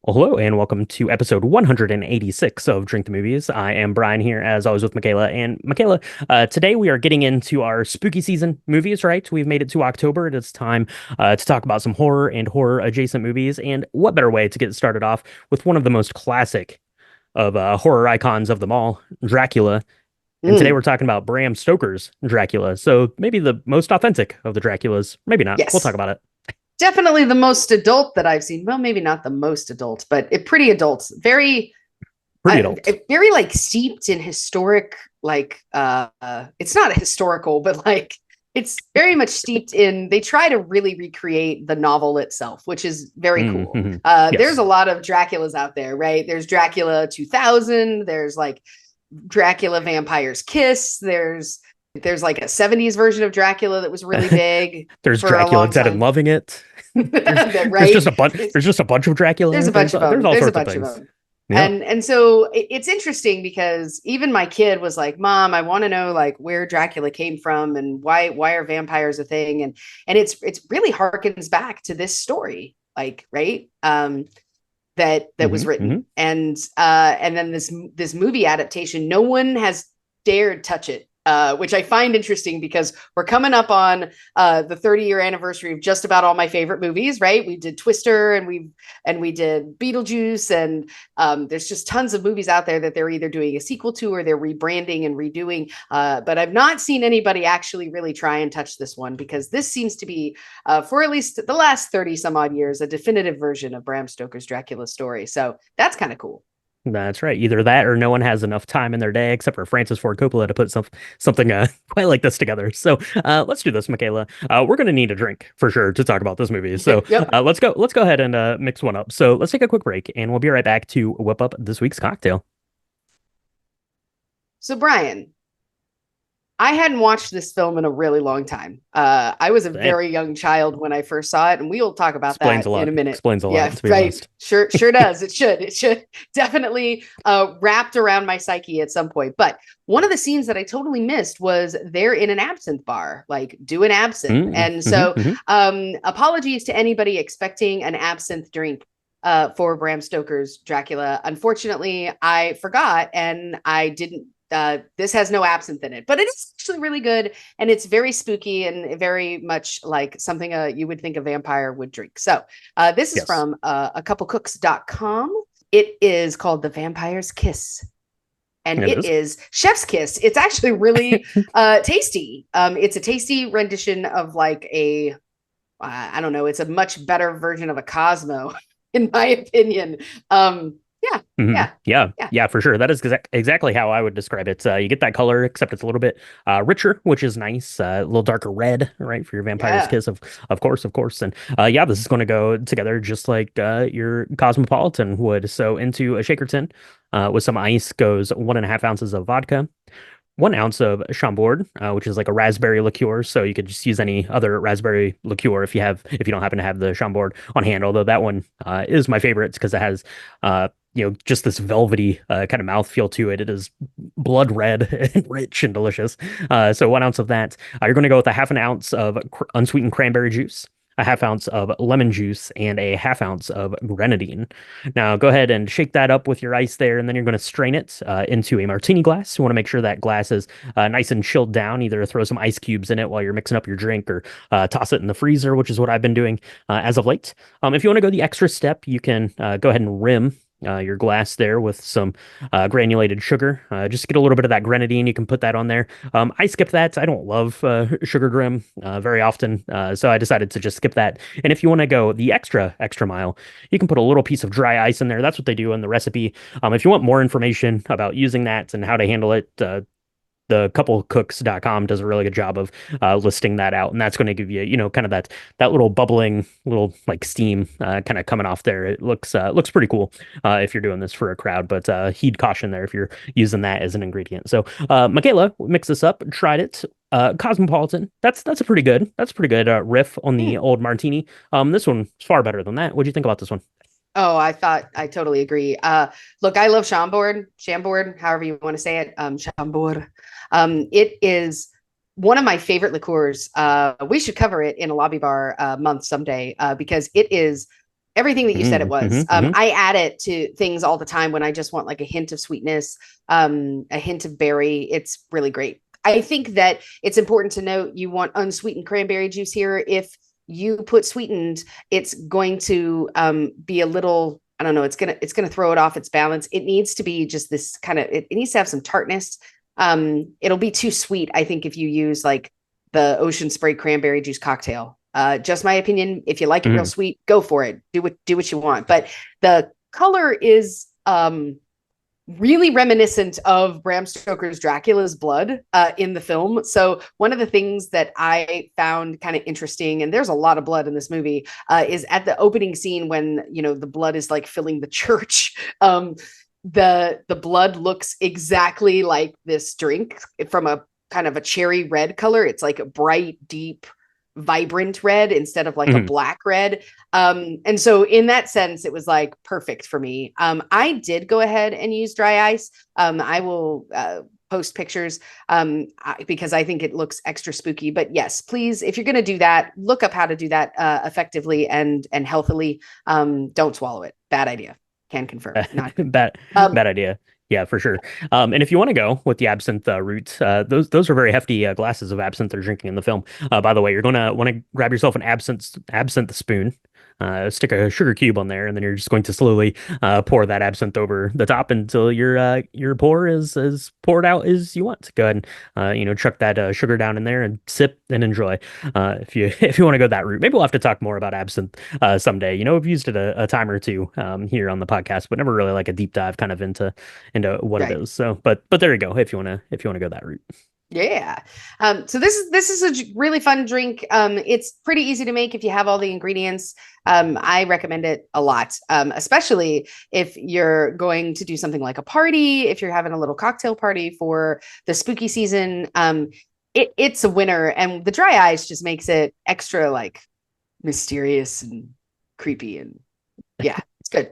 Well, hello and welcome to episode 186 of Drink the Movies. I am Brian here, as always, with Michaela. And Michaela, today we are getting into our spooky season movies, right? We've made it to October. It is time to talk about some horror and horror adjacent movies. And what better way to get started off with one of the most classic of horror icons of them all, Dracula. And today Mm, we're talking about Bram Stoker's Dracula. So maybe the most authentic of the Draculas. Maybe not. We'll talk yes, about it. definitely the most adult that I've seen. Well, maybe not the most adult, but pretty adult. Very, Pretty adult. very like steeped in historic. It's not historical, but like it's very much steeped in. They try to really recreate the novel itself, which is very cool. Mm-hmm. There's Yes. a lot of Draculas out there, right? There's Dracula 2000. There's like Dracula Vampire's Kiss. There's like a 70s version of Dracula that was really big There's for a Dracula long Dead and time. Loving It. There's That there's just right? a bunch there's just a bunch of There's Dracula. a bunch of There's them. all There's a sorts of bunch of things. them. Yeah. And so it's interesting because even my kid was like, "Mom, I want to know like where Dracula came from and why are vampires a thing?" And it's really harkens back to this story, like right that was Hmm. written, and then this movie adaptation. No one has dared touch it, which I find interesting because we're coming up on the 30-year anniversary of just about all my favorite movies. Right? We did Twister, and we did Beetlejuice, and there's just tons of movies out there that they're either doing a sequel to or they're rebranding and redoing. But I've not seen anybody actually really try and touch this one because this seems to be, for at least the last 30 some odd years, a definitive version of Bram Stoker's Dracula story. So that's kind of cool. That's right. Either that or no one has enough time in their day except for Francis Ford Coppola to put something quite like this together. So let's do this, Michaela. We're gonna need a drink for sure to talk about this movie. So Yep. let's go ahead and mix one up. So let's take a quick break and we'll be right back to whip up this week's cocktail. So, Brian, I hadn't watched this film in a really long time. I was a Same. very young child when I first saw it, and we'll talk about Explains that a in lot. a minute. Explains a lot, Yeah, to be right. honest. Sure does. It should definitely wrapped around my psyche at some point. But one of the scenes that I totally missed was they're in an absinthe bar, like doing absinthe. Mm-hmm. And Hmm. so, Hmm. apologies to anybody expecting an absinthe drink for Bram Stoker's Dracula. Unfortunately, I forgot and I didn't. This has no absinthe in it, but it is actually really good, and it's very spooky and very much like something you would think a vampire would drink. So this is Yes. from a couplecooks.com. It is called The Vampire's Kiss, and It it is. is chef's kiss. It's actually really tasty. It's a tasty rendition of like I don't know, it's a much better version of a Cosmo in my opinion. Yeah, Hmm. yeah, Yeah, yeah. yeah, for sure. That is exactly how I would describe it. You get that color, except it's a little bit richer, which is nice. A little darker red, right, for your vampire's Yeah. kiss, of course, of course. And yeah, this is going to go together just like your cosmopolitan would. So into a shaker tin with some ice goes 1.5 ounces of vodka. 1 ounce of Chambord, which is like a raspberry liqueur. So you could just use any other raspberry liqueur if you don't happen to have the Chambord on hand. Although that one is my favorite because it has just this velvety kind of mouthfeel to it. It is blood red and rich and delicious. So 1 ounce of that. You're going to go with a half an ounce of unsweetened cranberry juice. A half ounce of lemon juice and a half ounce of grenadine. Now, go ahead and shake that up with your ice there, and then you're going to strain it into a martini glass. You want to make sure that glass is nice and chilled down. Either throw some ice cubes in it while you're mixing up your drink, or toss it in the freezer, which is what I've been doing as of late. If you want to go the extra step, you can go ahead and rim your glass there with some granulated sugar. Just get a little bit of that grenadine. You can put that on there. I skip that. I don't love sugar grim very often, so I decided to just skip that. And if you want to go the extra mile, you can put a little piece of dry ice in there. That's what they do in the recipe. If you want more information about using that and how to handle it, the couplecooks.com does a really good job of listing that out, and that's going to give you, kind of that little bubbling, little like steam kind of coming off there. It looks pretty cool if you're doing this for a crowd, but heed caution there if you're using that as an ingredient. So, Michaela, mix this up, tried it. Cosmopolitan. That's a pretty good riff on the Mm. old martini. This one's far better than that. What do you think about this one? Oh, I totally agree. Look, I love Chambord, however you want to say it. Chambord. It is one of my favorite liqueurs. We should cover it in a lobby bar month someday because everything that you said it was. Hmm. I add it to things all the time when I just want like a hint of sweetness, a hint of berry. It's really great. I think that it's important to note you want unsweetened cranberry juice here. If you put sweetened, it's going to be a little, I don't know, it's gonna throw it off its balance. It needs to be just this kind of, it needs to have some tartness. It'll be too sweet, I think, if you use like the ocean spray cranberry juice cocktail. Just my opinion. If you like it real Hmm. sweet, go for it. Do what you want. But the color is really reminiscent of Bram Stoker's Dracula's blood in the film. So one of the things that I found kind of interesting, and there's a lot of blood in this movie, is at the opening scene when the blood is like filling the church. The blood looks exactly like this drink from a kind of a cherry red color. It's like a bright, deep, vibrant red instead of like a Hmm. black red. And so in that sense, it was like perfect for me. I did go ahead and use dry ice. I will post pictures because I think it looks extra spooky. But yes, please, if you're going to do that, look up how to do that effectively and healthily. Don't swallow it. Bad idea. Can confirm. Not good. Bad, Um, bad idea. Yeah, for sure. And if you want to go with the absinthe route, those are very hefty glasses of absinthe they're drinking in the film. By the way, you're gonna want to grab yourself an absinthe spoon, stick a sugar cube on there, and then you're just going to slowly pour that absinthe over the top until your pour is as poured out as you want. Go ahead and chuck that sugar down in there and sip and enjoy. If you if you want to go that route, maybe we'll have to talk more about absinthe someday. We've used it a time or two here on the podcast, but never really like a deep dive kind of into what it right. is. So, but there you go. If you wanna go that route. Yeah. So this is a really fun drink. It's pretty easy to make if you have all the ingredients. I recommend it a lot, especially if you're going to do something like a party, if you're having a little cocktail party for the spooky season. It's a winner, and the dry ice just makes it extra like mysterious and creepy, and yeah, it's good.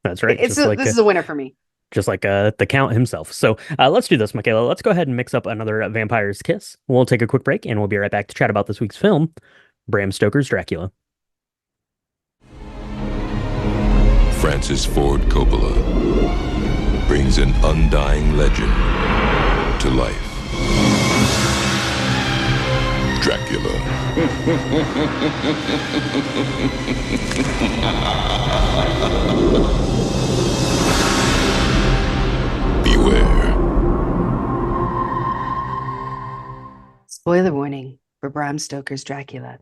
That's right. Just like this is a winner for me. the Count himself. So let's do this, Michaela. Let's go ahead and mix up another Vampire's Kiss. We'll take a quick break, and we'll be right back to chat about this week's film, Bram Stoker's Dracula. Francis Ford Coppola brings an undying legend to life. Dracula. Beware. Spoiler warning for Bram Stoker's Dracula.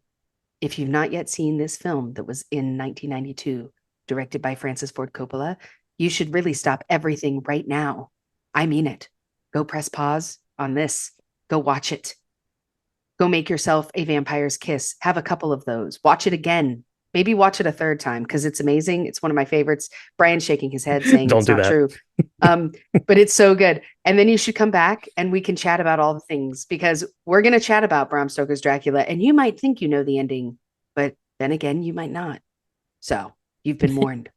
If you've not yet seen this film that was in 1992, directed by Francis Ford Coppola, you should really stop everything right now. I mean it. Go press pause on this. Go watch it. Go make yourself a vampire's kiss. Have a couple of those. Watch it again. Maybe watch it a third time because it's amazing. It's one of my favorites. Brian's shaking his head saying Don't it's do not that. true. But it's so good. And then you should come back and we can chat about all the things because we're going to chat about Bram Stoker's Dracula. And you might think you know the ending, but then again, you might not. So you've been warned.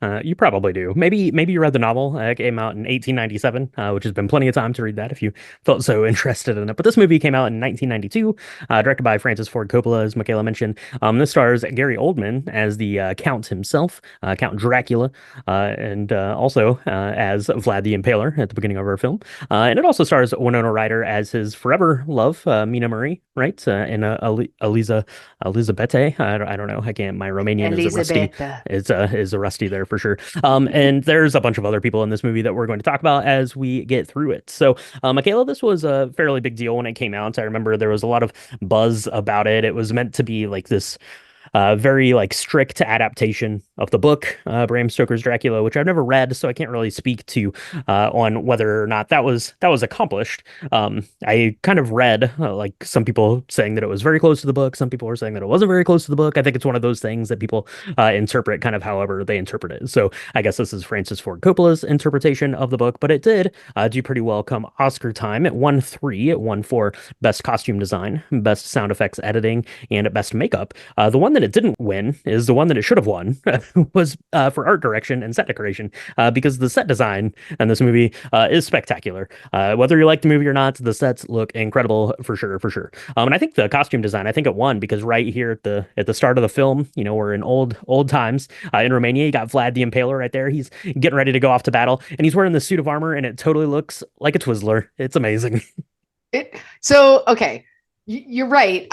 You probably do. Maybe you read the novel. It came out in 1897, which has been plenty of time to read that if you felt so interested in it. But this movie came out in 1992, directed by Francis Ford Coppola, as Michaela mentioned. This stars Gary Oldman as the Count himself, Count Dracula, and also as Vlad the Impaler at the beginning of our film. And it also stars Winona Ryder as his forever love, Mina Marie, right? And Elizabeth. I don't know. I can't. My Romanian is a rusty. Elisabetta. Is a rusty there for sure. And there's a bunch of other people in this movie that we're going to talk about as we get through it. So, Michaela, this was a fairly big deal when it came out. I remember there was a lot of buzz about it. It was meant to be like this very like strict adaptation of the book, Bram Stoker's Dracula, which I've never read, so I can't really speak to on whether or not that was accomplished. I kind of read like some people saying that it was very close to the book, some people were saying that it wasn't very close to the book. I think it's one of those things that people interpret kind of however they interpret it. So I guess this is Francis Ford Coppola's interpretation of the book, but it did do pretty well come Oscar time. It won three. It won for best costume design, best sound effects editing, and best makeup. The one that it didn't win is the one that it should have won was for art direction and set decoration because the set design in this movie is spectacular. Whether you like the movie or not, the sets look incredible for sure, for sure. And I think the costume design, I think it won because right here at the start of the film, we're in old times in Romania. You got Vlad the Impaler right there. He's getting ready to go off to battle, and he's wearing the suit of armor, and it totally looks like a Twizzler. It's amazing. Okay, you're right.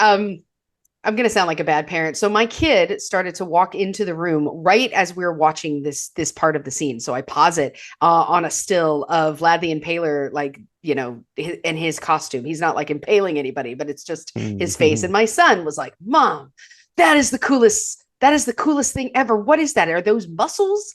I'm going to sound like a bad parent. So my kid started to walk into the room right as we were watching this part of the scene. So I pause it on a still of Vlad the Impaler, like, in his costume. He's not like impaling anybody, but it's just his face. And my son was like, Mom, that is the coolest thing ever. What is that? Are those muscles?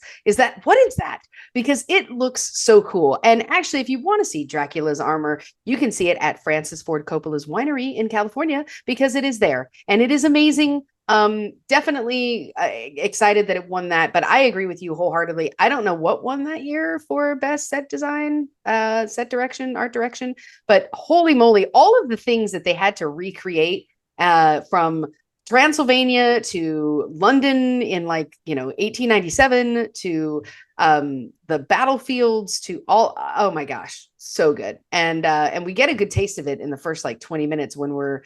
What is that? Because it looks so cool. And actually, if you want to see Dracula's armor, you can see it at Francis Ford Coppola's winery in California because it is there and it is amazing. Definitely excited that it won that, but I agree with you wholeheartedly. I don't know what won that year for best set design, set direction, art direction, but holy moly, all of the things that they had to recreate from Transylvania to London in 1897 to the battlefields to all. Oh my gosh, so good. And we get a good taste of it in the first 20 minutes when we're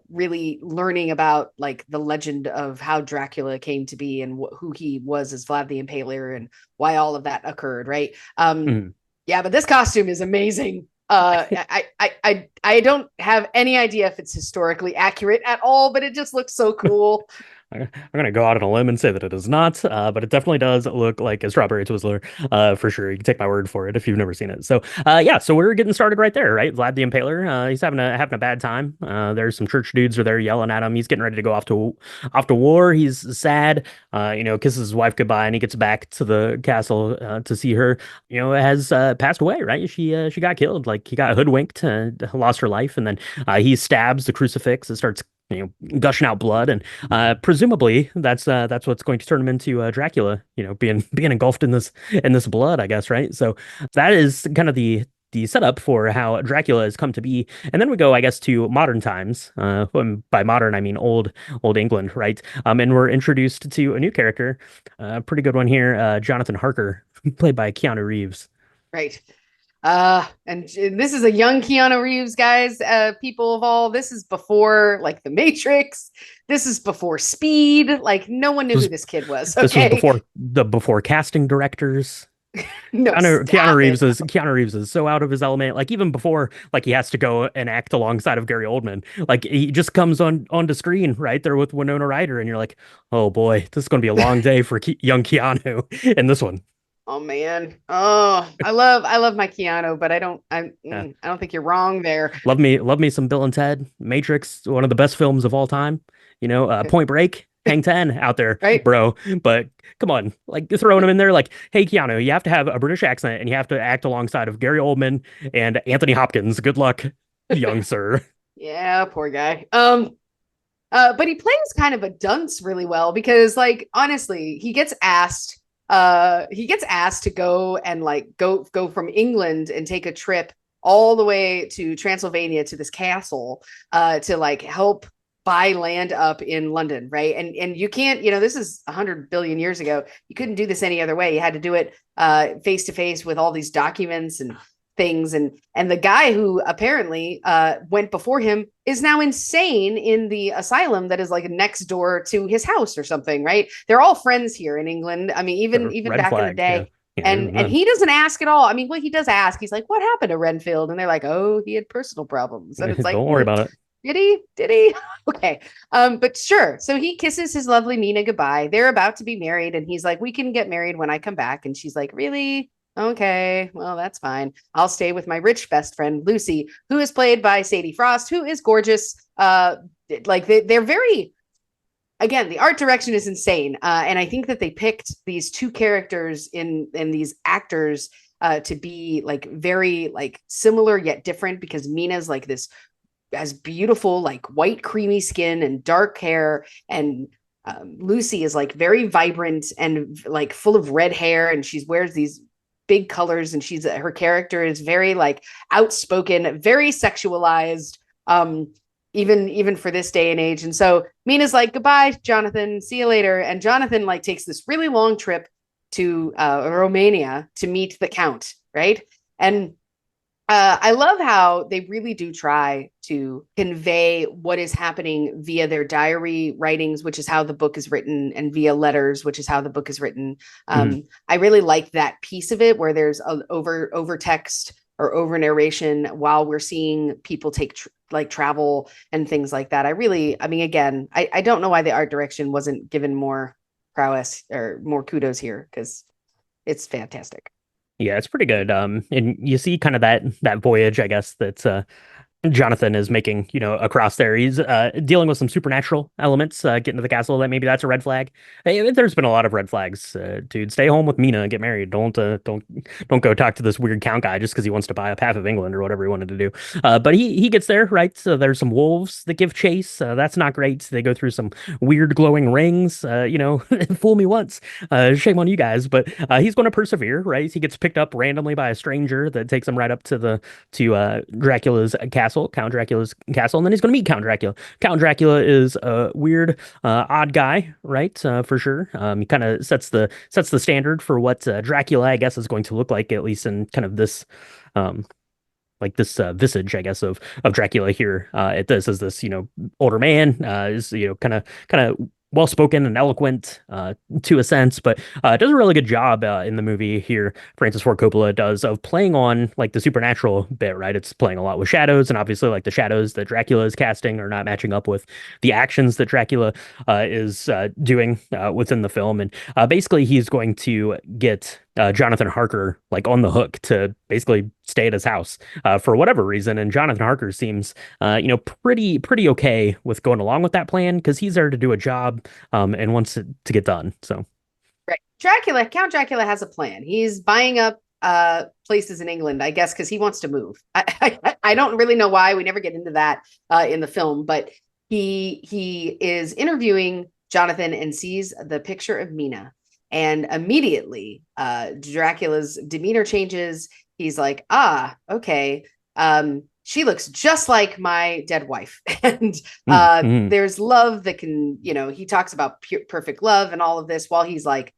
really learning about the legend of how Dracula came to be and who he was as Vlad the Impaler and why all of that occurred. Right. Yeah, but this costume is amazing. I don't have any idea if it's historically accurate at all, but it just looks so cool. I'm going to go out on a limb and say that it is not, but it definitely does look like a strawberry Twizzler for sure. You can take my word for it if you've never seen it. So so we're getting started right there, right? Vlad the Impaler, he's having a bad time. There's some church dudes are there yelling at him. He's getting ready to go off to war. He's sad, kisses his wife goodbye, and he gets back to the castle to see her, has passed away, right? She got killed, he got hoodwinked, lost her life, and then he stabs the crucifix. It starts gushing out blood, and presumably that's what's going to turn him into Dracula, being engulfed in this blood, I guess, right? So that is kind of the setup for how Dracula has come to be. And then we go, I guess, to modern times. By modern, I mean old England, right? And we're introduced to a new character, pretty good one here, Jonathan Harker, played by Keanu Reeves. Right. And this is a young Keanu Reeves, guys. People of all, this is before The Matrix. This is before Speed. No one knew who this kid was. Okay? This was before casting directors. No, Keanu Reeves is so out of his element. Even before he has to go and act alongside of Gary Oldman. He just comes onto screen right there with Winona Ryder, and you're like, oh boy, this is going to be a long day for young Keanu in this one. Oh man. Oh, I love my Keanu, but I don't think you're wrong there. Love me some Bill and Ted. Matrix, one of the best films of all time. Point Break, hang 10 out there, right, bro. But come on, throwing him in there, hey Keanu, you have to have a British accent and you have to act alongside of Gary Oldman and Anthony Hopkins. Good luck, young sir. Yeah, poor guy. But he plays kind of a dunce really well because honestly, he gets asked to go and go from England and take a trip all the way to Transylvania to this castle to help buy land up in London, right? And you can't, this is 100 billion years ago. You couldn't do this any other way. You had to do it face to face with all these documents and things. And the guy who apparently went before him is now insane in the asylum that is next door to his house or something, right? They're all friends here in England. I mean, even back in the day. Yeah. And he doesn't ask at all. I mean, well, he does ask. He's like, what happened to Renfield? And they're like, oh, he had personal problems. And it's don't worry about it. Did he? Okay. But sure. So he kisses his lovely Mina goodbye. They're about to be married. And he's like, we can get married when I come back. And she's like, really? Okay, well, that's fine. I'll stay with my rich best friend, Lucy, who is played by Sadie Frost, who is gorgeous. They're very, again, the art direction is insane. And I think that they picked these two characters in these actors to be very similar yet different, because Mina's this has beautiful white creamy skin and dark hair, and Lucy is very vibrant and full of red hair, and she wears these big colors, and her character is very outspoken, very sexualized. even for this day and age. And so Mina's like, goodbye, Jonathan, see you later. And Jonathan like takes this really long trip to Romania to meet the Count, right? And I love how they really do try to convey what is happening via their diary writings, which is how the book is written, and via letters, which is how the book is written. I really like that piece of it where there's an over text or over narration while we're seeing people take travel and things like that. I mean, again, I don't know why the art direction wasn't given more prowess or more kudos here, because it's fantastic. Yeah, it's pretty good. And you see kind of that voyage, I guess, that Jonathan is making, across there. He's dealing with some supernatural elements, getting to the castle. That maybe that's a red flag. Hey, there's been a lot of red flags, dude. Stay home with Mina and get married. Don't go talk to this weird count guy just because he wants to buy up half of England or whatever he wanted to do. But he gets there, right? So there's some wolves that give chase. That's not great. They go through some weird glowing rings. Fool me once. Shame on you guys. But he's going to persevere, right? He gets picked up randomly by a stranger that takes him right up to Dracula's castle. Count Dracula's castle, and then he's going to meet Count Dracula. Count Dracula is a weird, odd guy, right? For sure. He kind of sets the standard for what Dracula, I guess, is going to look like, at least in kind of this, visage, I guess, of Dracula here. This is this, older man, is kind of well spoken and eloquent, to a sense, but does a really good job in the movie here. Francis Ford Coppola does of playing on like the supernatural bit, right? It's playing a lot with shadows, and obviously like the shadows that Dracula is casting are not matching up with the actions that Dracula is doing within the film. And basically he's going to get Jonathan Harker like on the hook to basically stay at his house for whatever reason. And Jonathan Harker seems, pretty okay with going along with that plan because he's there to do a job and wants it to get done. So, right, Count Dracula has a plan. He's buying up places in England, I guess, because he wants to move. I don't really know why. We never get into that in the film, but he is interviewing Jonathan and sees the picture of Mina. And immediately, Dracula's demeanor changes. He's like, okay, she looks just like my dead wife. And there's love that can, he talks about perfect love and all of this while he's like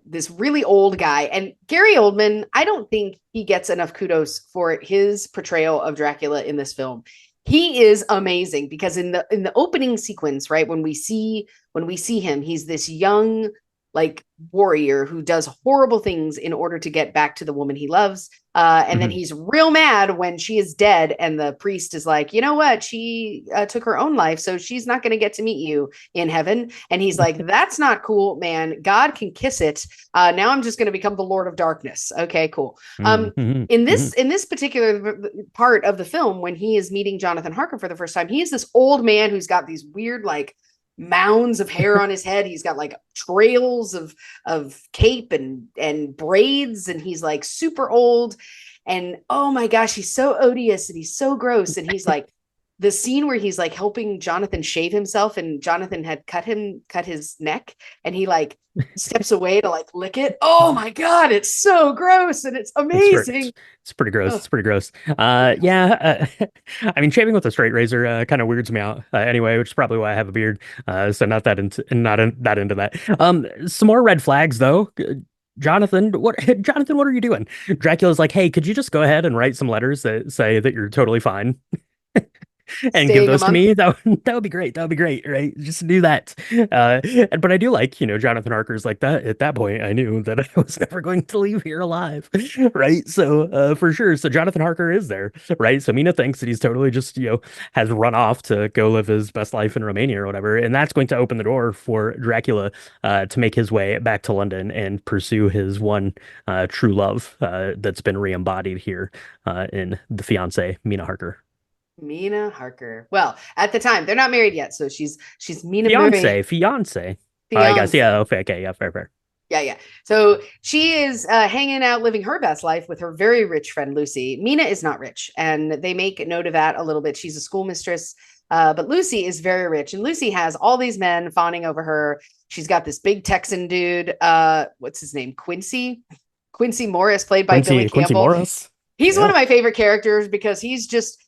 this really old guy. And Gary Oldman, I don't think he gets enough kudos for his portrayal of Dracula in this film. He is amazing because in the opening sequence, right, when we see him, he's this young like warrior who does horrible things in order to get back to the woman he loves. And then he's real mad when she is dead. And the priest is like, you know what? She took her own life, so she's not going to get to meet you in heaven. And he's like, that's not cool, man. God can kiss it. Now I'm just going to become the Lord of Darkness. Okay, cool. In this particular part of the film, when he is meeting Jonathan Harker for the first time, he is this old man who's got these weird, like, mounds of hair on his head. He's got like trails of cape and braids, and he's like super old. And oh my gosh, he's so odious and he's so gross. And he's like, the scene where he's like helping Jonathan shave himself, and Jonathan had cut his neck, and he like steps away to like lick it. Oh my God, it's so gross and it's amazing. It's pretty gross. It's pretty gross. I mean, shaving with a straight razor kind of weirds me out anyway, which is probably why I have a beard. So not that into that. Some more red flags though. Jonathan, what are you doing? Dracula's like, hey, could you just go ahead and write some letters that say that you're totally fine? And give those to me. That would be great. That would be great, right? Just do that. But I do like, Jonathan Harker's like that. At that point, I knew that I was never going to leave here alive, right? So for sure. So Jonathan Harker is there, right? So Mina thinks that he's totally just, has run off to go live his best life in Romania or whatever. And that's going to open the door for Dracula to make his way back to London and pursue his one true love that's been re-embodied here in the fiance, Mina Harker. Mina Harker. Well, at the time, they're not married yet, so she's Mina fiance. I guess, yeah. Okay, yeah, fair. Yeah. So she is hanging out, living her best life with her very rich friend Lucy. Mina is not rich, and they make note of that a little bit. She's a schoolmistress, but Lucy is very rich, and Lucy has all these men fawning over her. She's got this big Texan dude. What's his name? Quincy Morris, played by Billy Campbell. Quincy Morris. He's one of my favorite characters because he's just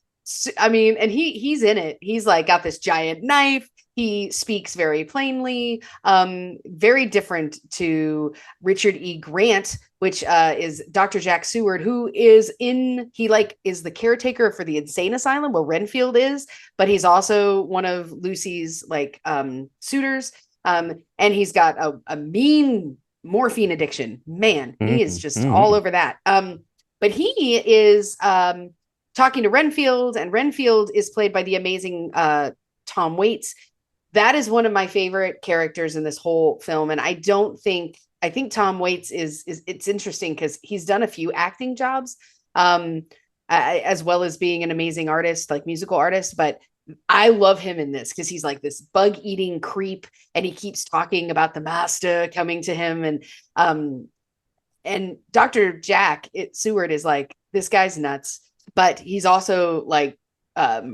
I mean, and he's in it. He's like got this giant knife. He speaks very plainly, very different to Richard E. Grant, which is Dr. Jack Seward, who is is the caretaker for the insane asylum where Renfield is, but he's also one of Lucy's suitors. And he's got a mean morphine addiction. Man, he is just all over that. But he is talking to Renfield, and Renfield is played by the amazing Tom Waits. That is one of my favorite characters in this whole film. And I think Tom Waits is it's interesting because he's done a few acting jobs, as well as being an amazing artist, like musical artist. But I love him in this because he's like this bug eating creep, and he keeps talking about the master coming to him. And Dr. Jack Seward is like, this guy's nuts, but he's also like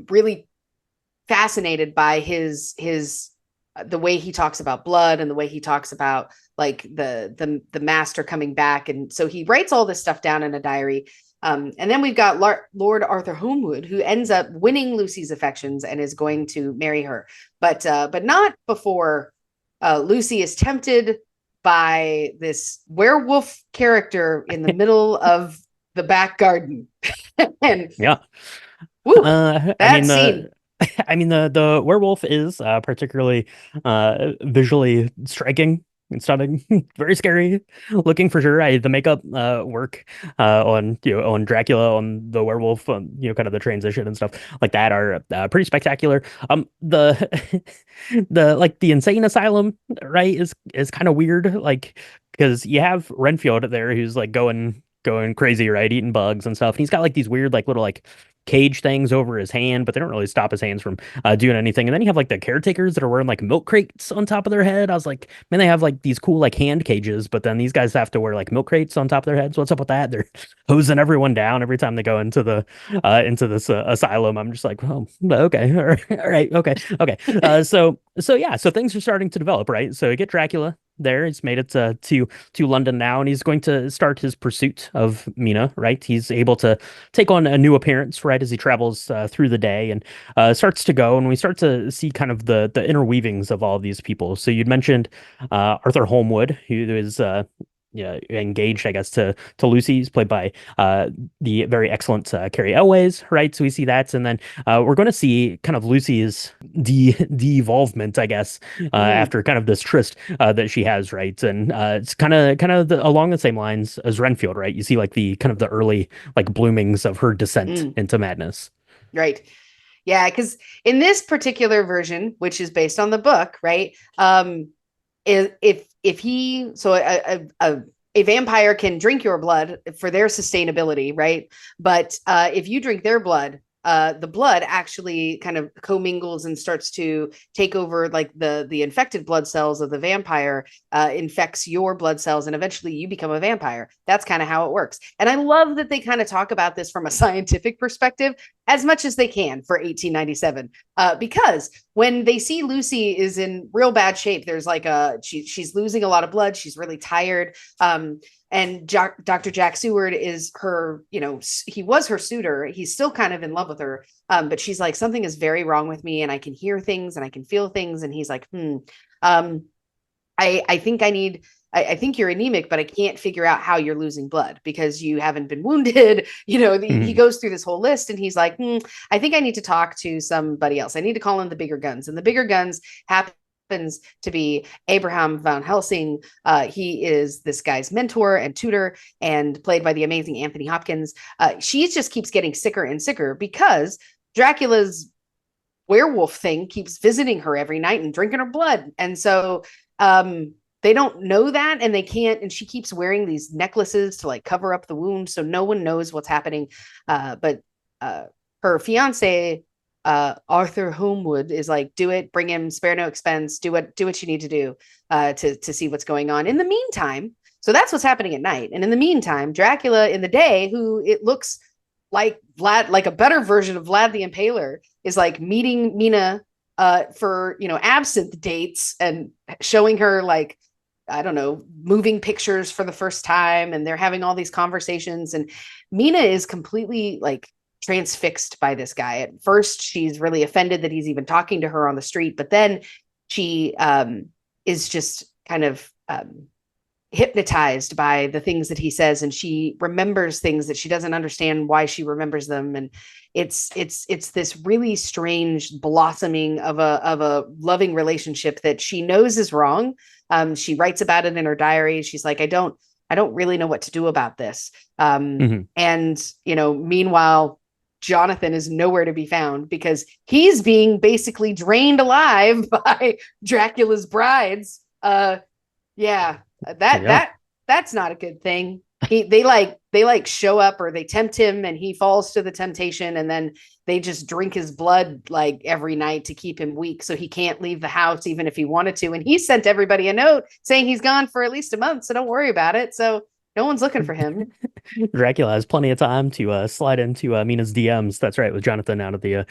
really fascinated by his the way he talks about blood and the way he talks about like the master coming back. And so he writes all this stuff down in a diary. And then we've got Lord Arthur Holmwood, who ends up winning Lucy's affections and is going to marry her, but not before Lucy is tempted by this werewolf character in the middle of the back garden. And yeah, woo, that scene. I mean, the werewolf is particularly visually striking and stunning, very scary looking for sure. The makeup work on Dracula, on the werewolf, kind of the transition and stuff like that are pretty spectacular. The the insane asylum, right, is kind of weird, like because you have Renfield there who's like going crazy, right, eating bugs and stuff, and he's got like these weird like little like cage things over his hand, but they don't really stop his hands from doing anything. And then you have like the caretakers that are wearing like milk crates on top of their head. I was like, man, they have like these cool like hand cages, but then these guys have to wear like milk crates on top of their heads. What's up with that? They're hosing everyone down every time they go into this asylum. I'm just like, oh, okay, all right, okay. So yeah, so things are starting to develop, right? So you get Dracula there. He's made it to London now, and he's going to start his pursuit of Mina, right? He's able to take on a new appearance, right, as he travels through the day and starts to go, and we start to see kind of the interweavings of all of these people. So you'd mentioned Arthur Holmwood, who is engaged, I guess, to Lucy. He's played by the very excellent Carrie Elways, right? So we see that, and then we're going to see kind of Lucy's de-evolvement, I guess, after kind of this tryst that she has, right? And it's kind of along the same lines as Renfield, right? You see like the kind of the early like bloomings of her descent into madness, right? Yeah, because in this particular version, which is based on the book, right? A vampire can drink your blood for their sustainability, right? But if you drink their blood, the blood actually kind of commingles and starts to take over like the infected blood cells of the vampire, infects your blood cells, and eventually you become a vampire. That's kind of how it works. And I love that they kind of talk about this from a scientific perspective as much as they can for 1897, because when they see Lucy is in real bad shape, there's like she's losing a lot of blood. She's really tired. And Dr. Jack Seward is her, he was her suitor. He's still kind of in love with her. But she's like, something is very wrong with me, and I can hear things and I can feel things. And he's like, I think you're anemic, but I can't figure out how you're losing blood because you haven't been wounded. He goes through this whole list, and he's like, I think I need to talk to somebody else. I need to call in the bigger guns. And the bigger guns happens to be Abraham Van Helsing. He is this guy's mentor and tutor, and played by the amazing Anthony Hopkins. She just keeps getting sicker and sicker because Dracula's werewolf thing keeps visiting her every night and drinking her blood. And so they don't know that, and they can't, and she keeps wearing these necklaces to like cover up the wound, so no one knows what's happening. But her fiance, Arthur Holmwood, is like, do it, bring him, spare no expense, do what you need to do to see what's going on. In the meantime, so that's what's happening at night. And in the meantime, Dracula in the day, who it looks like Vlad, like a better version of Vlad the Impaler, is like meeting Mina for absinthe dates and showing her like, I don't know, moving pictures for the first time, and they're having all these conversations, and Mina is completely like transfixed by this guy. At first, she's really offended that he's even talking to her on the street, but then she is just kind of hypnotized by the things that he says, and she remembers things that she doesn't understand why she remembers them. And it's this really strange blossoming of a loving relationship that she knows is wrong. She writes about it in her diary. She's like, I don't really know what to do about this. And, meanwhile, Jonathan is nowhere to be found because he's being basically drained alive by Dracula's brides. That's not a good thing. They show up, or they tempt him and he falls to the temptation, and then they just drink his blood like every night to keep him weak, so he can't leave the house even if he wanted to. And he sent everybody a note saying he's gone for at least a month, so don't worry about it. So no one's looking for him. Dracula has plenty of time to slide into Mina's DMs. That's right, with Jonathan out of the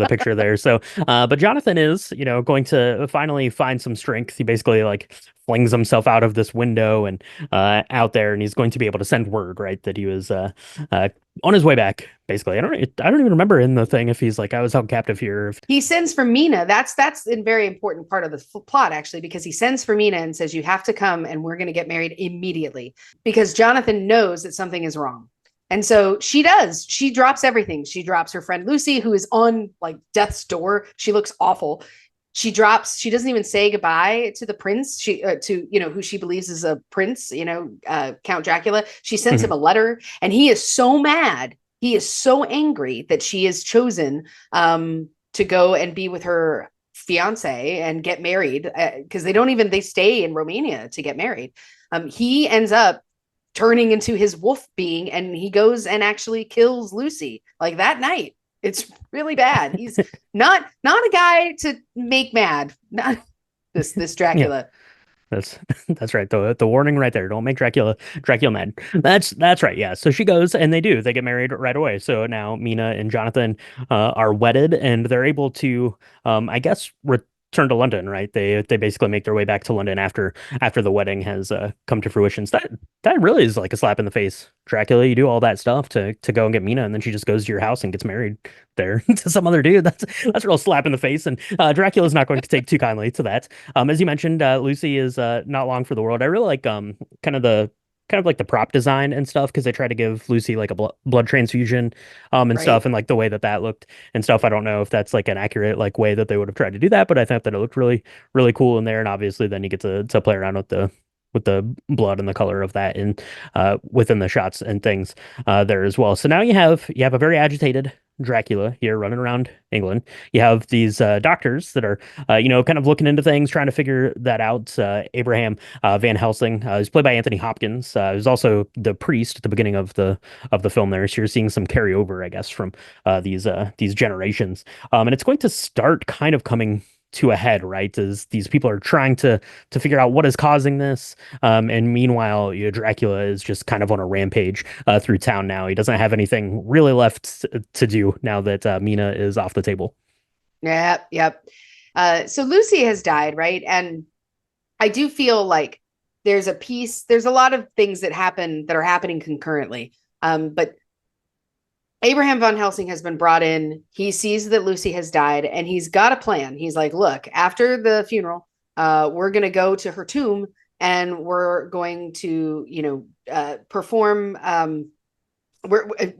picture there. So, but Jonathan is, going to finally find some strength. He basically like flings himself out of this window and out there, and he's going to be able to send word, right, that he was on his way back. Basically, I don't even remember in the thing if he's like, I was held captive here. He sends for Mina. That's a very important part of the plot, actually, because he sends for Mina and says, you have to come and we're going to get married immediately, because Jonathan knows that something is wrong. And so she does. She drops everything. She drops her friend Lucy, who is on like death's door. She looks awful. She doesn't even say goodbye to the prince, who she believes is a prince, Count Dracula. She sends him a letter, and he is so mad. He is so angry that she is chosen to go and be with her fiance and get married, because they stay in Romania to get married. He ends up turning into his wolf being, and he goes and actually kills Lucy like that night. It's really bad. He's not a guy to make mad. Not this Dracula. Yeah. That's right. The warning right there. Don't make Dracula mad. That's right. Yeah. So she goes, and they get married right away. So now Mina and Jonathan are wedded, and they're able to, I guess, return to London. Right. They basically make their way back to London after the wedding has come to fruition. So that really is like a slap in the face. Dracula, you do all that stuff to go and get Mina, and then she just goes to your house and gets married there to some other dude. That's a real slap in the face, and Dracula's not going to take too kindly to that. As you mentioned, Lucy is not long for the world. I really like kind of like the prop design and stuff, because they try to give Lucy like a blood transfusion and Right. stuff, and like the way that looked and stuff. I don't know if that's like an accurate like way that they would have tried to do that, but I thought that it looked really, really cool in there. And obviously then you get to play around with the blood and the color of that in within the shots and things there as well. So now you have a very agitated Dracula here running around England. You have these doctors that are kind of looking into things, trying to figure that out. Abraham Van Helsing is played by Anthony Hopkins, who's also the priest at the beginning of the film there. So you're seeing some carryover, I guess, from these generations, and it's going to start kind of coming to a head, right? As these people are trying to figure out what is causing this, and meanwhile, Dracula is just kind of on a rampage through town now. He doesn't have anything really left to do now that Mina is off the table. Yep. So Lucy has died, right? And I do feel like there's a lot of things that are happening concurrently. But Abraham Van Helsing has been brought in. He sees that Lucy has died, and he's got a plan. He's like, look, after the funeral, we're going to go to her tomb, and we're going to, perform.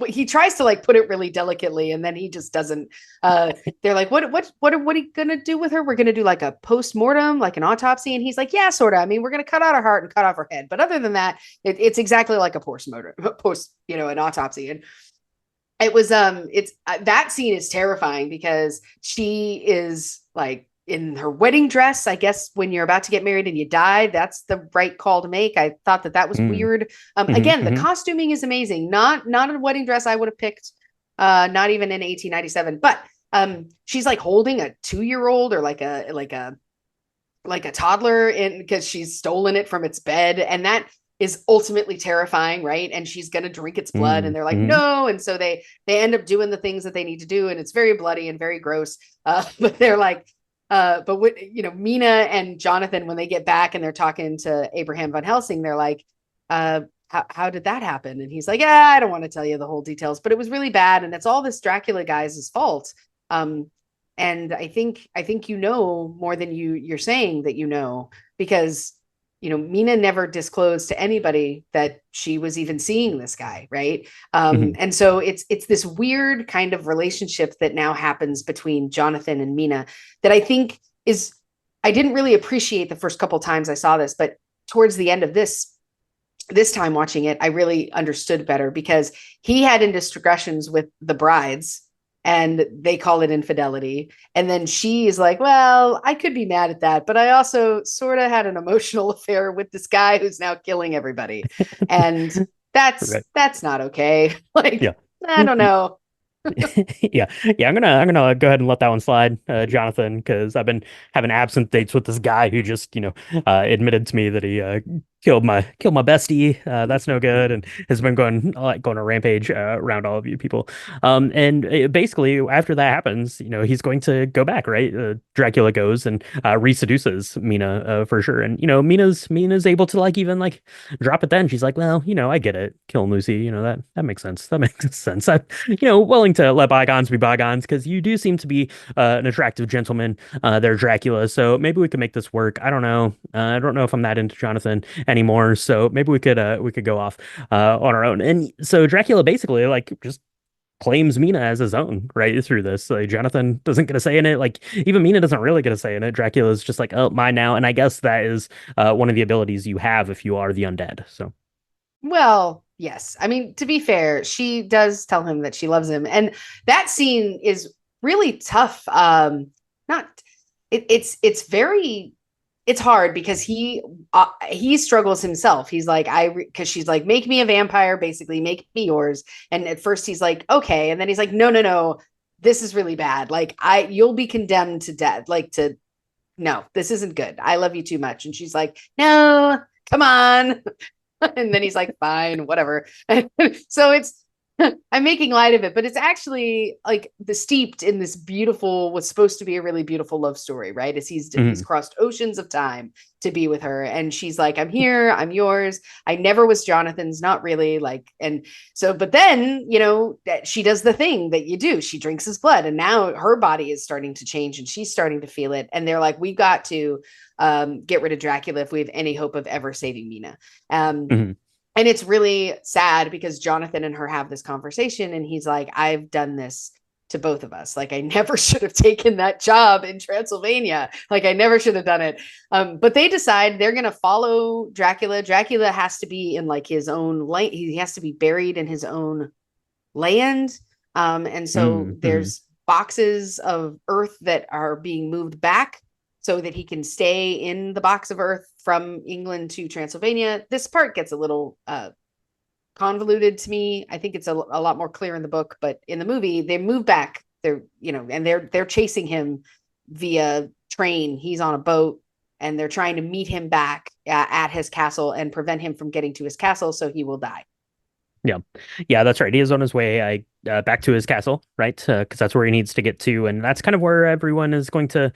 He tries to like put it really delicately, and then he just doesn't. They're like, what are you going to do with her? We're going to do like a post-mortem, like an autopsy. And he's like, yeah, sort of. I mean, we're going to cut out her heart and cut off her head. But other than that, it's exactly like a post-mortem, an autopsy. And it was that scene is terrifying, because she is like in her wedding dress. I guess when you're about to get married and you die, that's the right call to make. I thought that was weird. Again, the costuming is amazing. Not a wedding dress I would have picked, not even in 1897. But she's like holding a 2-year-old, or like a toddler, because she's stolen it from its bed, and that is ultimately terrifying, right? And she's going to drink its blood, and they're like, no. And so they end up doing the things that they need to do, and it's very bloody and very gross. But they're like, Mina and Jonathan, when they get back and they're talking to Abraham Van Helsing, they're like, how did that happen? And he's like, yeah, I don't want to tell you the whole details, but it was really bad, and it's all this Dracula guy's fault. And I think more than you're saying that because Mina never disclosed to anybody that she was even seeing this guy, right? Mhm. And so it's this weird kind of relationship that now happens between Jonathan and Mina that I think is I didn't really appreciate the first couple times I saw this, but towards the end of this time watching it, I really understood better because he had indiscretions with the brides and they call it infidelity. And then she is like, well, I could be mad at that, but I also sort of had an emotional affair with this guy who's now killing everybody. And Right. that's not okay. Like, Yeah. I don't know. Yeah, yeah. I'm gonna go ahead and let that one slide, Jonathan, because I've been having absent dates with this guy who just, admitted to me that he killed my bestie. That's no good, and has been going a rampage around all of you people. And basically after that happens, he's going to go back, right? Dracula goes and reseduces Mina for sure, and Mina's able to like even like drop it then. She's like, well, I get it. Killing Lucy, that makes sense. That makes sense. I'm, willing to let bygones be bygones because you do seem to be an attractive gentleman there, Dracula. So maybe we could make this work. I don't know. I don't know if I'm that into Jonathan anymore. So maybe we could go off on our own. And so Dracula basically like just claims Mina as his own right through this. Like Jonathan doesn't get a say in it. Like even Mina doesn't really get a say in it. Dracula's just like, oh, mine now. And I guess that is one of the abilities you have if you are the undead. So. Well, yes. I mean, to be fair, she does tell him that she loves him. And that scene is really tough. Not it's very it's hard because he struggles himself. He's like, because she's like, make me a vampire, basically, make me yours. And at first he's like, okay. And then he's like, no, no, no, this is really bad. Like you'll be condemned to death. Like no, this isn't good. I love you too much. And she's like, no, come on. And then he's like, fine, whatever. So I'm making light of it, but it's actually like the steeped in this beautiful, what's supposed to be a really beautiful love story, right? As he's crossed oceans of time to be with her. And she's like, I'm here, I'm yours. I never was Jonathan's, not really. Like, and so, but then, she does the thing that you do. She drinks his blood. And now her body is starting to change and she's starting to feel it. And they're like, we've got to get rid of Dracula if we have any hope of ever saving Mina. Mhm. And it's really sad because Jonathan and her have this conversation and he's like, I've done this to both of us. Like I never should have taken that job in Transylvania. Like I never should have done it. But they decide they're going to follow Dracula. Dracula has to be in like his own land. He has to be buried in his own land. And so there's boxes of earth that are being moved back so that he can stay in the box of earth from England to Transylvania. This part gets a little convoluted to me. I think it's a lot more clear in the book, but in the movie, they move back. They're chasing him via train. He's on a boat, and they're trying to meet him back at his castle and prevent him from getting to his castle, so he will die. Yeah, yeah, that's right. He is on his way back to his castle, right? Because that's where he needs to get to, and that's kind of where everyone is going to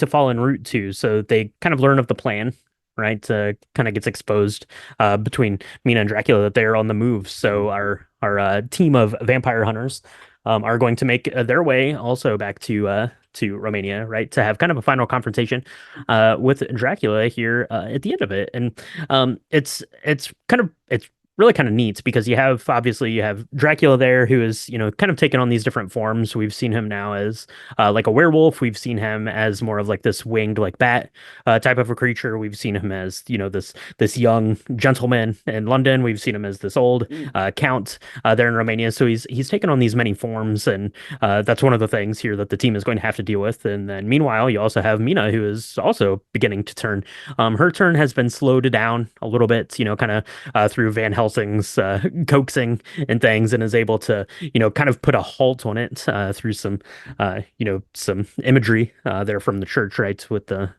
fall en route to. So they kind of learn of the plan, right? Kind of gets exposed between Mina and Dracula that they're on the move. So our team of vampire hunters are going to make their way also back to Romania, right? To have kind of a final confrontation with Dracula here at the end of it, and it's really kind of neat because you have Dracula there who is, kind of taken on these different forms. We've seen him now as like a werewolf. We've seen him as more of like this winged like bat type of a creature. We've seen him as, this young gentleman in London. We've seen him as this old count there in Romania. So he's taken on these many forms, and that's one of the things here that the team is going to have to deal with. And then meanwhile, you also have Mina, who is also beginning to turn. Her turn has been slowed down a little bit, kind of through Van Helsing's coaxing and things, and is able to, kind of put a halt on it through some imagery there from the church, right, with the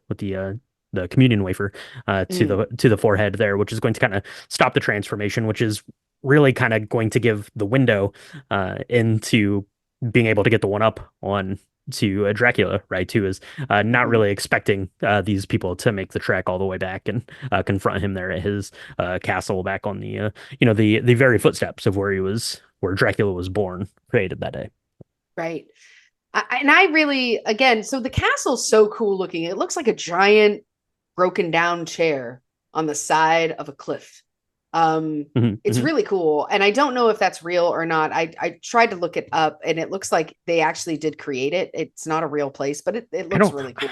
communion wafer to the forehead there, which is going to kind of stop the transformation, which is really kind of going to give the window into being able to get the one up on to Dracula, right? Who is not Mhm. really expecting these people to make the trek all the way back and confront him there at his castle back on the the very footsteps of where Dracula was born, created that day. Right. And I really, again, so the castle's so cool looking. It looks like a giant broken down chair on the side of a cliff. Hmm. It's Hmm. really cool. And I don't know if that's real or not. I tried to look it up and it looks like they actually did create it. It's not a real place, but it I looks don't. really cool.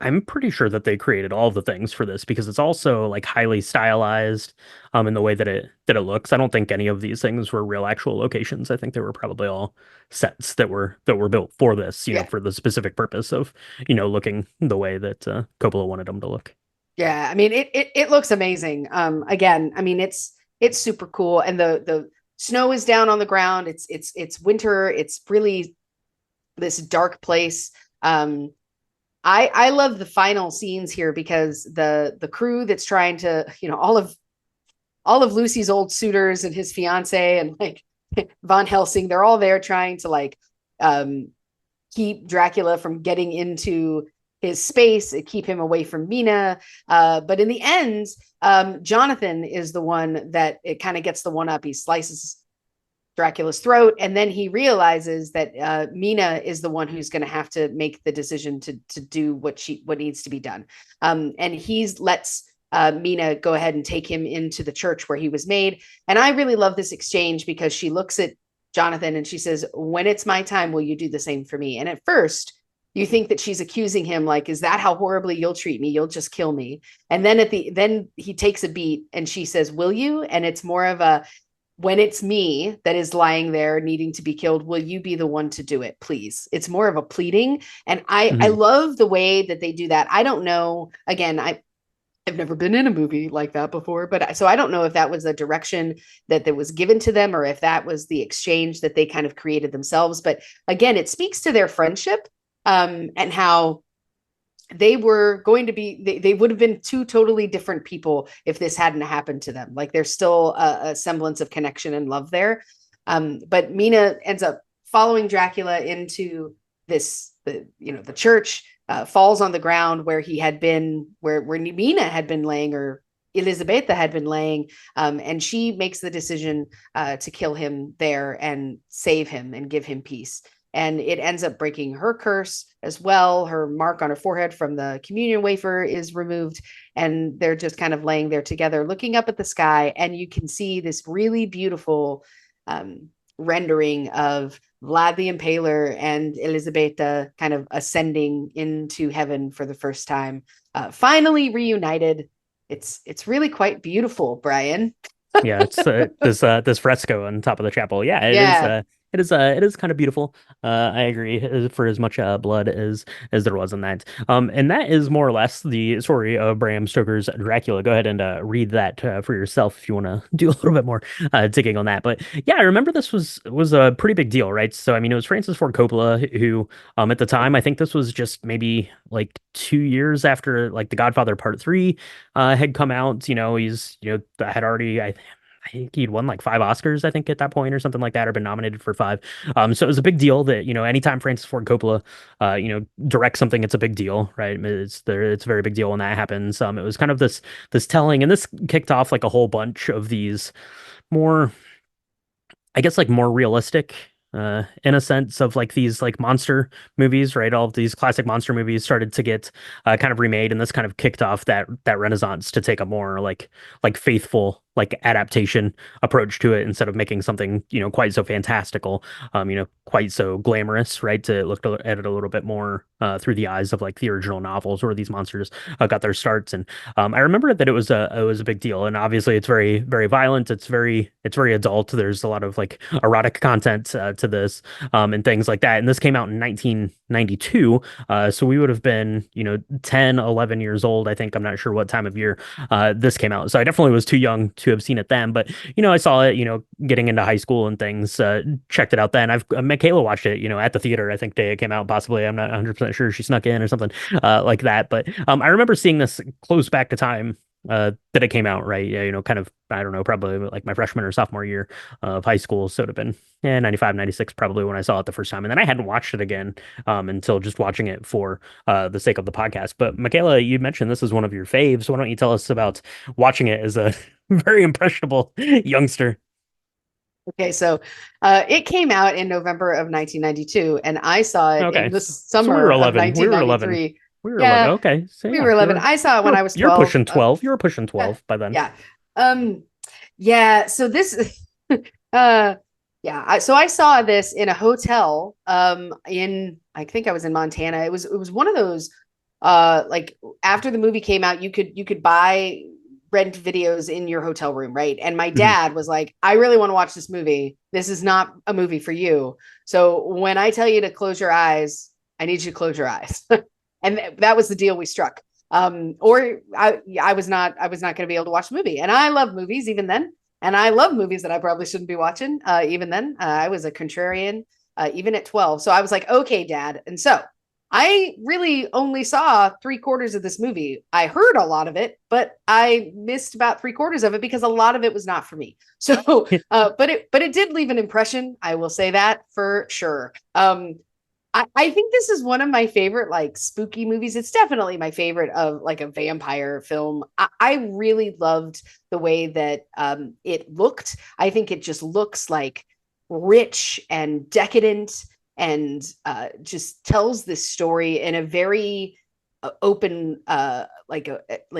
I'm pretty sure that they created all of the things for this because it's also like highly stylized in the way that it looks. I don't think any of these things were real actual locations. I think they were probably all sets that were built for this, Yeah. for the specific purpose of, looking the way that Coppola wanted them to look. Yeah. I mean, it looks amazing. Again, I mean, it's super cool. And the snow is down on the ground. It's winter. It's really this dark place. I love the final scenes here because the crew that's trying to, all of Lucy's old suitors and his fiance and like Von Helsing, they're all there trying to like um keep Dracula from getting into his space, keep him away from Mina. But in the end, Jonathan is the one that it kind of gets the one up. He slices Dracula's throat, and then he realizes that Mina is the one who's going to have to make the decision to do what needs to be done. And he lets Mina go ahead and take him into the church where he was made. And I really love this exchange because she looks at Jonathan and she says, "When it's my time, will you do the same for me?" And at first, you think that she's accusing him, like, "Is that how horribly you'll treat me? You'll just kill me." And then he takes a beat and she says, "Will you?" And it's more of a, when it's me that is lying there needing to be killed, will you be the one to do it, please? It's more of a pleading. And I Hmm. love the way that they do that. I don't know. Again, I've never been in a movie like that before, but so I don't know if that was a direction that was given to them or if that was the exchange that they kind of created themselves. But again, it speaks to their friendship, and how they were going to be, they would have been two totally different people if this hadn't happened to them. Like there's still a semblance of connection and love there. But Mina ends up following Dracula into the church, falls on the ground where he had been, where Mina had been laying, or Elisabetta had been laying, and she makes the decision to kill him there and save him and give him peace. And it ends up breaking her curse as well. Her mark on her forehead from the communion wafer is removed, and they're just kind of laying there together, looking up at the sky. And you can see this really beautiful rendering of Vlad the Impaler and Elisabetta kind of ascending into heaven for the first time, finally reunited. It's really quite beautiful, Brian. Yeah, it's this fresco on top of the chapel. Yeah, it is. Yeah. It is kind of beautiful. I agree. For as much blood as there was in that. And that is more or less the story of Bram Stoker's Dracula. Go ahead and read that for yourself if you want to do a little bit more digging on that. But yeah, I remember this was a pretty big deal, right? So I mean, it was Francis Ford Coppola who, at the time, I think this was just maybe like 2 years after like The Godfather Part 3 had come out. He's had already I think he'd won like 5 Oscars, I think, at that point or something like that, or been nominated for 5. So it was a big deal that, anytime Francis Ford Coppola, directs something, it's a big deal, right? It's a very big deal when that happens. It was kind of this telling, and this kicked off like a whole bunch of these more, I guess, like more realistic, in a sense of like these like monster movies, right? All of these classic monster movies started to get kind of remade, and this kind of kicked off that renaissance to take a more like faithful like adaptation approach to it instead of making something quite so fantastical, quite so glamorous, right? To look at it a little bit more through the eyes of like the original novels where these monsters got their starts. And I remember that it was a big deal, and obviously it's very very violent. It's very adult. There's a lot of like erotic content to this, and things like that. And this came out in 1992, so we would have been 10, 11 years old. I think, I'm not sure what time of year this came out, so I definitely was too young to have seen it then. But I saw it getting into high school and things. Checked it out then. I've Michaela watched it at the theater, I think, day it came out. Possibly, I'm not 100% sure, she snuck in or something like that. But I remember seeing this close back to time that it came out, right? Yeah, kind of, I don't know, probably like my freshman or sophomore year of high school. So it would have been, yeah, 95, 96 probably when I saw it the first time. And then I hadn't watched it again until just watching it for the sake of the podcast. But Michaela, you mentioned this is one of your faves. Why don't you tell us about watching it as a very impressionable youngster? Okay, so it came out in November of 1992, and I saw it in Okay. the So we were summer of 11. We were 11. 1993. We were 11. Yeah, Okay. So we yeah, were 11. I saw it when I was you're 12. pushing 12. You were pushing Yeah, 12 by then. yeah. Um, yeah, so this yeah, so I saw this in a hotel in I think I was in Montana. It was one of those like after the movie came out, you could buy rent videos in your hotel room, right? And my Mhm. dad was like, I really want to watch this movie. This is not a movie for you. So when I tell you to close your eyes, I need you to close your eyes. And that was the deal we struck. Or I was not going to be able to watch the movie. And I love movies even then. And I love movies that I probably shouldn't be watching even then. I was a contrarian even at 12. So I was like, okay, dad. And so I really only saw 3/4 of this movie. I heard a lot of it, but I missed about 3/4 of it because a lot of it was not for me. So, but it did leave an impression. I will say that for sure. I think this is one of my favorite like spooky movies. It's definitely my favorite of like a vampire film. I really loved the way that it looked. I think it just looks like rich and decadent and just tells this story in a very open like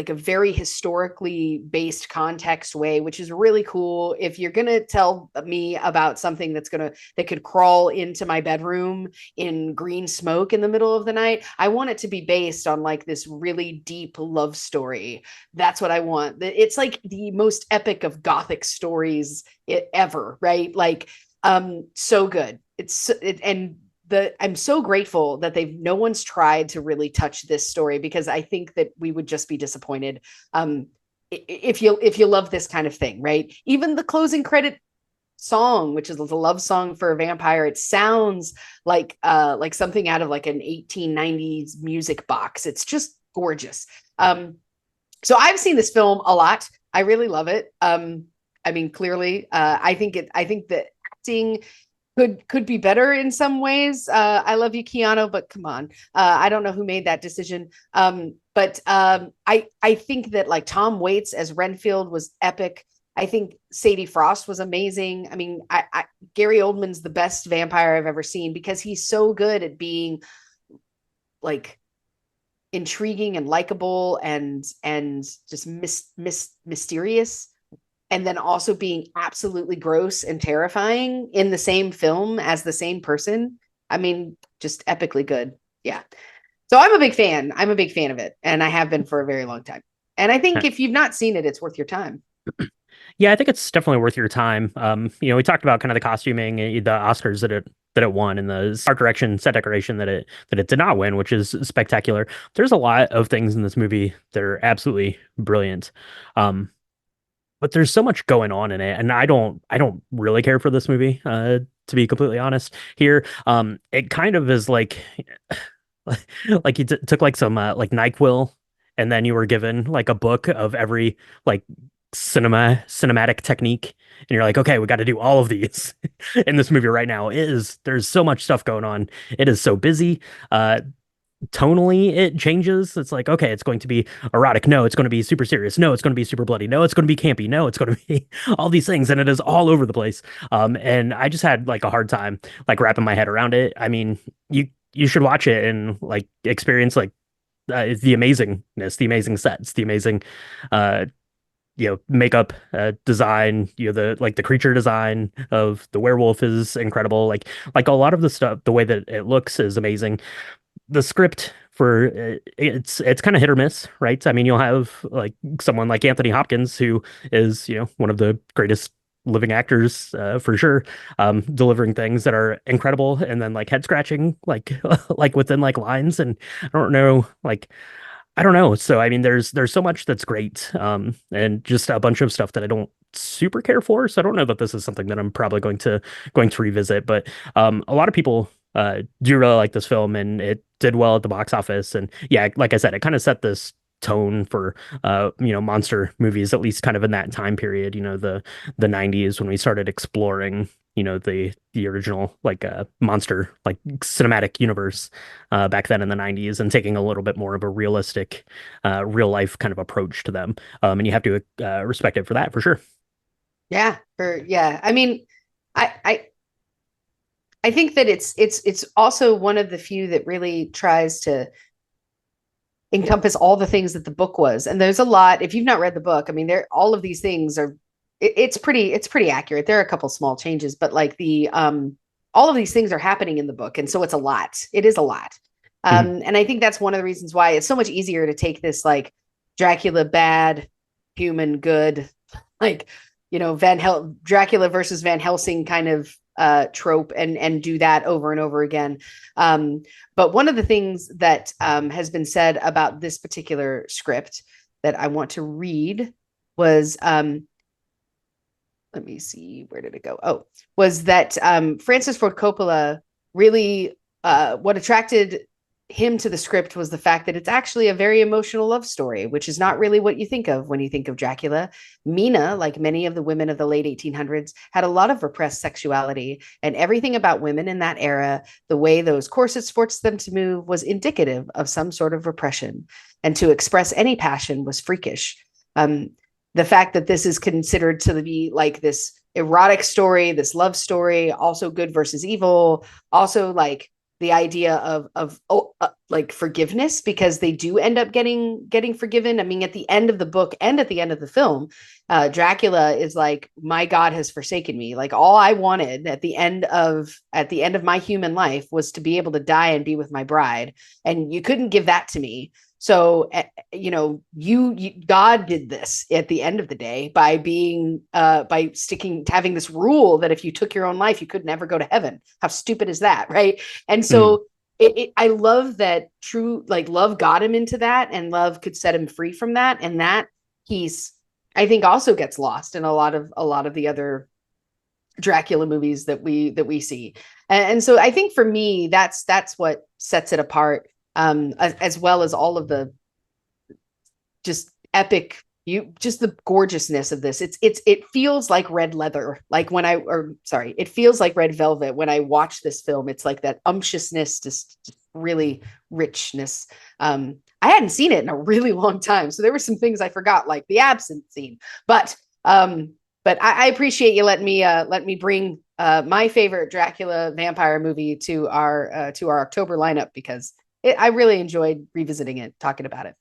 a very historically based context way, which is really cool. If you're gonna tell me about something that could crawl into my bedroom in green smoke in the middle of the night, I want it to be based on like this really deep love story. That's what I want. It's like the most epic of gothic stories ever, right? Like so good. And I'm so grateful that no one's tried to really touch this story, because I think that we would just be disappointed if you love this kind of thing, right? Even the closing credit song, which is a love song for a vampire, it sounds like something out of like an 1890s music box. It's just gorgeous. So I've seen this film a lot. I really love it. I mean, clearly, I think that acting could be better in some ways. I love you, Keanu, but come on. I don't know who made that decision. But I think that like Tom Waits as Renfield was epic. I think Sadie Frost was amazing. I mean, Gary Oldman's the best vampire I've ever seen, because he's so good at being like intriguing and likable and just mysterious, and then also being absolutely gross and terrifying in the same film as the same person. I mean, just epically good. Yeah. So I'm a big fan. I'm a big fan of it, and I have been for a very long time. And I think if you've not seen it, it's worth your time. Yeah, I think it's definitely worth your time. We talked about kind of the costuming, the Oscars that it won, and the art direction, set decoration that it did not win, which is spectacular. There's a lot of things in this movie that are absolutely brilliant. But there's so much going on in it, and I don't really care for this movie, to be completely honest. Here, it kind of is like like you took like some like NyQuil, and then you were given like a book of every like cinematic technique, and you're like, okay, we got to do all of these in this movie right now. There's so much stuff going on. It is so busy. Tonally it changes. It's like, okay, it's going to be erotic, no, it's going to be super serious, no, it's going to be super bloody, no, it's going to be campy, no, it's going to be all these things, and it is all over the place. And I just had like a hard time like wrapping my head around it. I mean, you should watch it and like experience like the amazingness, the amazing sets, the amazing uh makeup, design, the creature design of the werewolf is incredible. Like a lot of the stuff, the way that it looks is amazing. The script for it's kind of hit or miss, right? I mean, you'll have like someone like Anthony Hopkins, who is, one of the greatest living actors, for sure, delivering things that are incredible, and then like head scratching, like like within like lines, and I don't know, like I don't know. So I mean, there's so much that's great, and just a bunch of stuff that I don't super care for. So I don't know that this is something that I'm probably going to revisit. But a lot of people do really like this film, and it did well at the box office. And yeah, like I said, it kind of set this tone for monster movies, at least kind of in that time period, the 90s when we started exploring the original monster like cinematic universe back then in the 90s, and taking a little bit more of a realistic real life kind of approach to them. And you have to respect it for that, for sure. Yeah. I mean, I I think that it's also one of the few that really tries to encompass all the things that the book was. And there's a lot. If you've not read the book, I mean, there all of these things are it's pretty accurate. There are a couple small changes, but like the all of these things are happening in the book, and so it's a lot. It is a lot. And I think that's one of the reasons why it's so much easier to take this like Dracula bad, human good, like Dracula versus Van Helsing kind of trope and do that over and over again. But one of the things that has been said about this particular script that I want to read was let me see, where did it go? Oh, was that Francis Ford Coppola really what attracted him to the script was the fact that it's actually a very emotional love story, which is not really what you think of when you think of Dracula. Mina, like many of the women of the late 1800s, had a lot of repressed sexuality, and everything about women in that era, the way those corsets forced them to move, was indicative of some sort of repression. And to express any passion was freakish. The fact that this is considered to be like this erotic story, this love story, also good versus evil, also like the idea of like forgiveness, because they do end up getting forgiven. I mean, at the end of the book and at the end of the film, Dracula is like, my God has forsaken me. Like all I wanted at the end of my human life was to be able to die and be with my bride, and you couldn't give that to me. So, God did this at the end of the day by having this rule that if you took your own life, you could never go to heaven. How stupid is that? Right. And so I love that love got him into that, and love could set him free from that. And that piece, I think, also gets lost in a lot of the other Dracula movies that we see. And so I think for me, that's what sets it apart. As well as all of the just epic, just the gorgeousness of this. It feels like red leather, like it feels like red velvet when I watch this film. It's like that umptiousness, just really richness. I hadn't seen it in a really long time, so there were some things I forgot, like the absinthe scene. But I appreciate you letting me bring my favorite Dracula vampire movie to our October lineup, because I really enjoyed revisiting it, talking about it.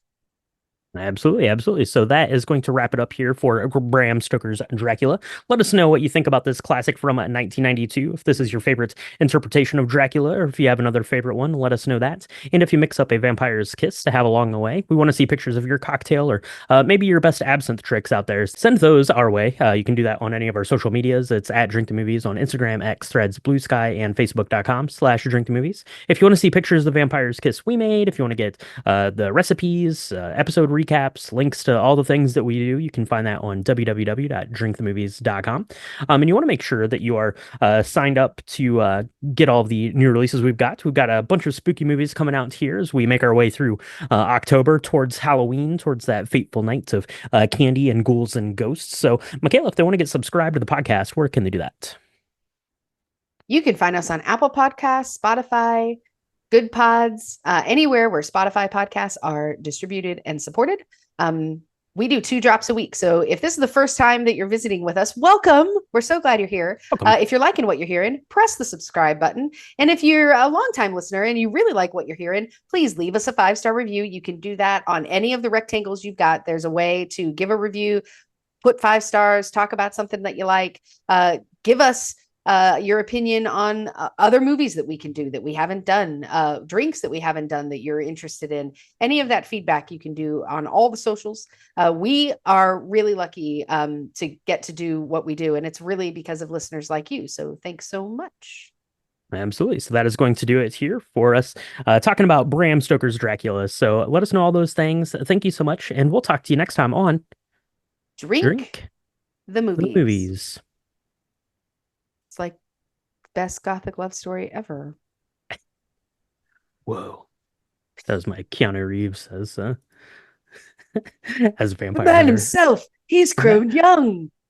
Absolutely, absolutely. So that is going to wrap it up here for Bram Stoker's Dracula. Let us know what you think about this classic from 1992. If this is your favorite interpretation of Dracula, or if you have another favorite one, let us know that. And if you mix up a vampire's kiss to have along the way, we want to see pictures of your cocktail, or maybe your best absinthe tricks out there. Send those our way. You can do that on any of our social medias. It's at Drink the Movies on Instagram, X, Threads, Blue Sky, and Facebook.com/Drink the Movies. If you want to see pictures of the vampire's kiss we made, if you want to get the recipes, episode recaps, links to all the things that we do, you can find that on www.drinkthemovies.com. And you want to make sure that you are signed up to get all the new releases we've got. We've got a bunch of spooky movies coming out here as we make our way through October towards Halloween, towards that fateful night of candy and ghouls and ghosts. So, Michaela, if they want to get subscribed to the podcast, where can they do that? You can find us on Apple Podcasts, Spotify, Good Pods, anywhere where Spotify podcasts are distributed and supported. We do 2 drops a week. So if this is the first time that you're visiting with us, welcome. We're so glad you're here. If you're liking what you're hearing, press the subscribe button. And if you're a longtime listener and you really like what you're hearing, please leave us a 5-star review. You can do that on any of the rectangles you've got. There's a way to give a review, put 5 stars, talk about something that you like, give us your opinion on other movies that we can do that we haven't done, drinks that we haven't done that you're interested in. Any of that feedback you can do on all the socials. We are really lucky to get to do what we do, and it's really because of listeners like you. So thanks so much. Absolutely. So that is going to do it here for us, talking about Bram Stoker's Dracula. So let us know all those things. Thank you so much, and we'll talk to you next time on Drink the Movies. It's like best gothic love story ever. Whoa. That was my Keanu Reeves as as The vampire man hunter. himself, he's grown young.